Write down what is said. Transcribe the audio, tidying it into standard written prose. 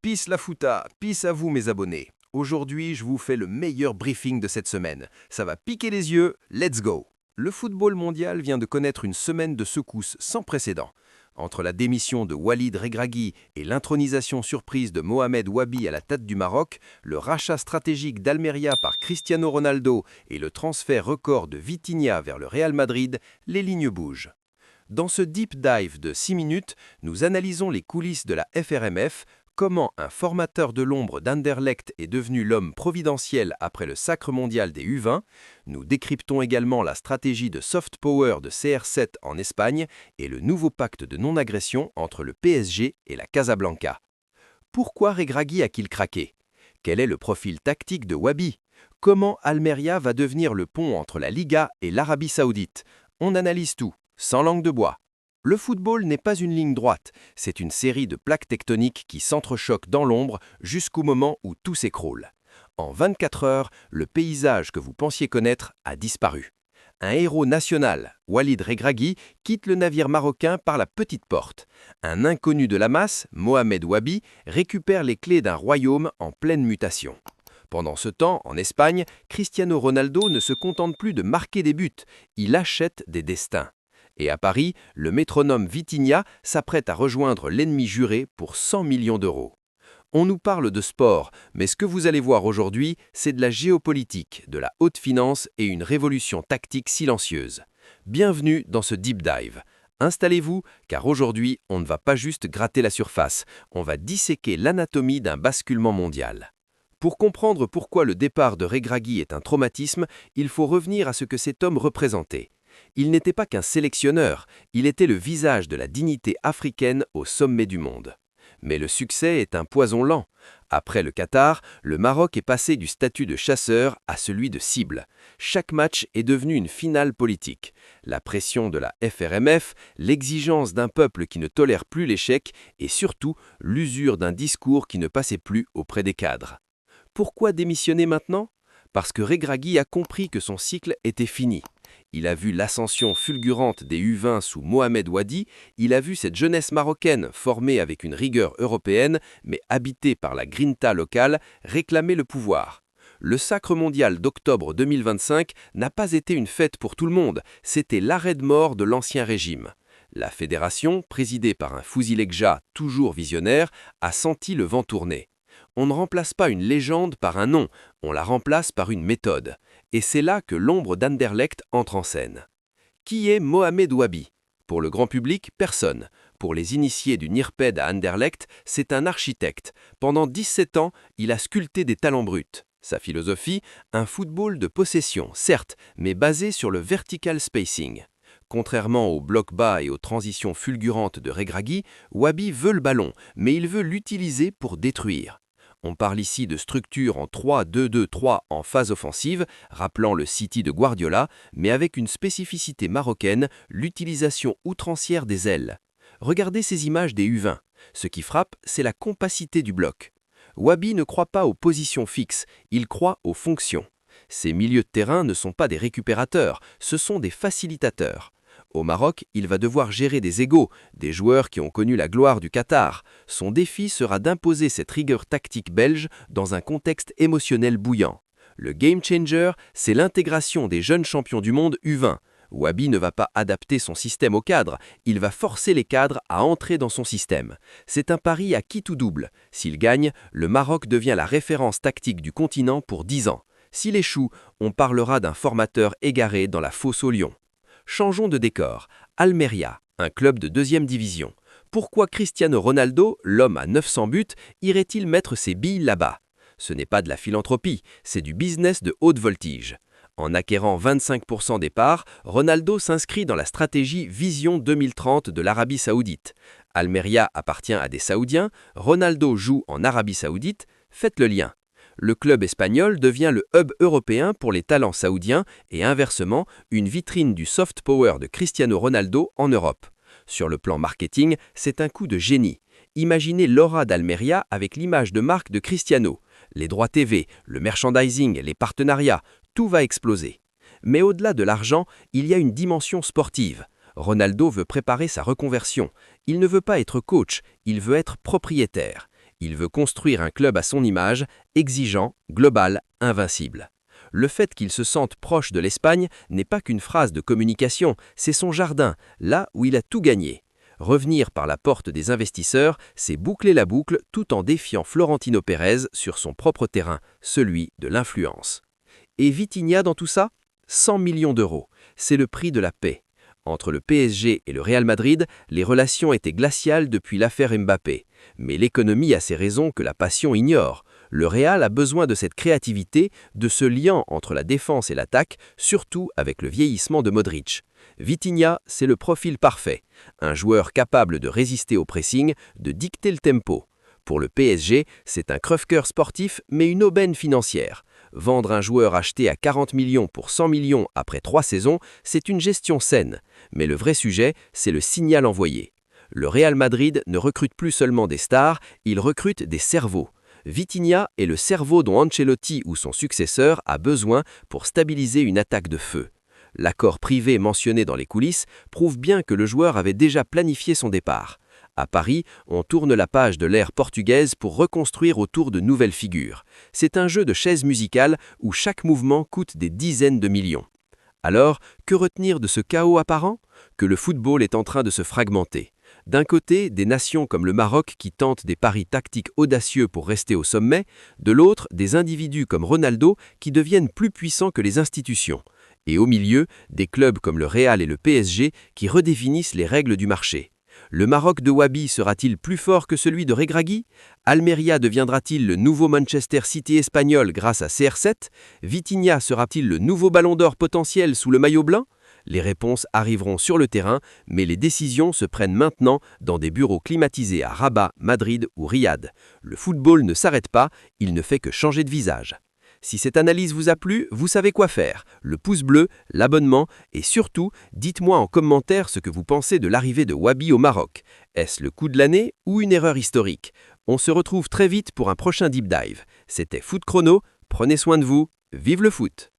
Peace la futa, peace à vous mes abonnés. Aujourd'hui, je vous fais le meilleur briefing de cette semaine. Ça va piquer les yeux, let's go. Le football mondial vient de connaître une semaine de secousses sans précédent. Entre la démission de Walid Regragui et l'intronisation surprise de Mohamed Wabi à la tête du Maroc, le rachat stratégique d'Almeria par Cristiano Ronaldo et le transfert record de Vitinha vers le Real Madrid, les lignes bougent. Dans ce deep dive de 6 minutes, nous analysons les coulisses de la FRMF, comment un formateur de l'ombre d'Anderlecht est devenu l'homme providentiel après le sacre mondial des U20. Nous décryptons également la stratégie de soft power de CR7 en Espagne et le nouveau pacte de non-agression entre le PSG et la Casablanca. Pourquoi Regragui a-t-il craqué? Quel est le profil tactique de Wabi? Comment Almeria va devenir le pont entre la Liga et l'Arabie Saoudite? On analyse tout, sans langue de bois. Le football n'est pas une ligne droite, c'est une série de plaques tectoniques qui s'entrechoquent dans l'ombre jusqu'au moment où tout s'écroule. En 24 heures, le paysage que vous pensiez connaître a disparu. Un héros national, Walid Regragui, quitte le navire marocain par la petite porte. Un inconnu de la masse, Mohamed Wabi, récupère les clés d'un royaume en pleine mutation. Pendant ce temps, en Espagne, Cristiano Ronaldo ne se contente plus de marquer des buts, il achète des destins. Et à Paris, le métronome Vitinha s'apprête à rejoindre l'ennemi juré pour 100 millions d'euros. On nous parle de sport, mais ce que vous allez voir aujourd'hui, c'est de la géopolitique, de la haute finance et une révolution tactique silencieuse. Bienvenue dans ce deep dive. Installez-vous, car aujourd'hui, on ne va pas juste gratter la surface, on va disséquer l'anatomie d'un basculement mondial. Pour comprendre pourquoi le départ de Regragui est un traumatisme, il faut revenir à ce que cet homme représentait. Il n'était pas qu'un sélectionneur, il était le visage de la dignité africaine au sommet du monde. Mais le succès est un poison lent. Après le Qatar, le Maroc est passé du statut de chasseur à celui de cible. Chaque match est devenu une finale politique. La pression de la FRMF, l'exigence d'un peuple qui ne tolère plus l'échec et surtout l'usure d'un discours qui ne passait plus auprès des cadres. Pourquoi démissionner maintenant? Parce que Regragui a compris que son cycle était fini. Il a vu l'ascension fulgurante des U20 sous Mohamed Wadi, il a vu cette jeunesse marocaine formée avec une rigueur européenne, mais habitée par la grinta locale, réclamer le pouvoir. Le sacre mondial d'octobre 2025 n'a pas été une fête pour tout le monde, c'était l'arrêt de mort de l'ancien régime. La fédération, présidée par un Fouzi-Lekja toujours visionnaire, a senti le vent tourner. On ne remplace pas une légende par un nom, on la remplace par une méthode. Et c'est là que l'ombre d'Anderlecht entre en scène. Qui est Mohamed Wabi? Pour le grand public, personne. Pour les initiés du NIRPED à Anderlecht, c'est un architecte. Pendant 17 ans, il a sculpté des talents bruts. Sa philosophie, un football de possession, certes, mais basé sur le vertical spacing. Contrairement au bloc bas et aux transitions fulgurantes de Regragui, Wabi veut le ballon, mais il veut l'utiliser pour détruire. On parle ici de structure en 3-2-2-3 en phase offensive, rappelant le City de Guardiola, mais avec une spécificité marocaine, l'utilisation outrancière des ailes. Regardez ces images des U20. Ce qui frappe, c'est la compacité du bloc. Wabi ne croit pas aux positions fixes, il croit aux fonctions. Ces milieux de terrain ne sont pas des récupérateurs, ce sont des facilitateurs. Au Maroc, il va devoir gérer des égos, des joueurs qui ont connu la gloire du Qatar. Son défi sera d'imposer cette rigueur tactique belge dans un contexte émotionnel bouillant. Le game changer, c'est l'intégration des jeunes champions du monde U20. Wabi ne va pas adapter son système aux cadres, il va forcer les cadres à entrer dans son système. C'est un pari à qui tout double. S'il gagne, le Maroc devient la référence tactique du continent pour 10 ans. S'il échoue, on parlera d'un formateur égaré dans la fosse aux lions. Changeons de décor. Almeria, un club de deuxième division. Pourquoi Cristiano Ronaldo, l'homme à 900 buts, irait-il mettre ses billes là-bas? Ce n'est pas de la philanthropie, c'est du business de haute voltige. En acquérant 25% des parts, Ronaldo s'inscrit dans la stratégie Vision 2030 de l'Arabie Saoudite. Almeria appartient à des Saoudiens, Ronaldo joue en Arabie Saoudite, faites le lien. Le club espagnol devient le hub européen pour les talents saoudiens et inversement, une vitrine du soft power de Cristiano Ronaldo en Europe. Sur le plan marketing, c'est un coup de génie. Imaginez l'aura d'Almeria avec l'image de marque de Cristiano. Les droits TV, le merchandising, les partenariats, tout va exploser. Mais au-delà de l'argent, il y a une dimension sportive. Ronaldo veut préparer sa reconversion. Il ne veut pas être coach, il veut être propriétaire. Il veut construire un club à son image, exigeant, global, invincible. Le fait qu'il se sente proche de l'Espagne n'est pas qu'une phrase de communication, c'est son jardin, là où il a tout gagné. Revenir par la porte des investisseurs, c'est boucler la boucle tout en défiant Florentino Pérez sur son propre terrain, celui de l'influence. Et Vitinha dans tout ça? 100 millions d'euros. C'est le prix de la paix. Entre le PSG et le Real Madrid, les relations étaient glaciales depuis l'affaire Mbappé. Mais l'économie a ses raisons que la passion ignore. Le Real a besoin de cette créativité, de ce lien entre la défense et l'attaque, surtout avec le vieillissement de Modric. Vitinha, c'est le profil parfait. Un joueur capable de résister au pressing, de dicter le tempo. Pour le PSG, c'est un crève-cœur sportif, mais une aubaine financière. Vendre un joueur acheté à 40 millions pour 100 millions après 3 saisons, c'est une gestion saine. Mais le vrai sujet, c'est le signal envoyé. Le Real Madrid ne recrute plus seulement des stars, il recrute des cerveaux. Vitinha est le cerveau dont Ancelotti ou son successeur a besoin pour stabiliser une attaque de feu. L'accord privé mentionné dans les coulisses prouve bien que le joueur avait déjà planifié son départ. À Paris, on tourne la page de l'ère portugaise pour reconstruire autour de nouvelles figures. C'est un jeu de chaises musicales où chaque mouvement coûte des dizaines de millions. Alors, que retenir de ce chaos apparent? Que le football est en train de se fragmenter. D'un côté, des nations comme le Maroc qui tentent des paris tactiques audacieux pour rester au sommet, de l'autre, des individus comme Ronaldo qui deviennent plus puissants que les institutions. Et au milieu, des clubs comme le Real et le PSG qui redéfinissent les règles du marché. Le Maroc de Wabi sera-t-il plus fort que celui de Regragui? Almeria deviendra-t-il le nouveau Manchester City espagnol grâce à CR7? Vitinha sera-t-il le nouveau ballon d'or potentiel sous le maillot blanc? Les réponses arriveront sur le terrain, mais les décisions se prennent maintenant dans des bureaux climatisés à Rabat, Madrid ou Riyad. Le football ne s'arrête pas, il ne fait que changer de visage. Si cette analyse vous a plu, vous savez quoi faire. Le pouce bleu, l'abonnement et surtout, dites-moi en commentaire ce que vous pensez de l'arrivée de Wabi au Maroc. Est-ce le coup de l'année ou une erreur historique? On se retrouve très vite pour un prochain Deep Dive. C'était Foot Chrono, prenez soin de vous, vive le foot!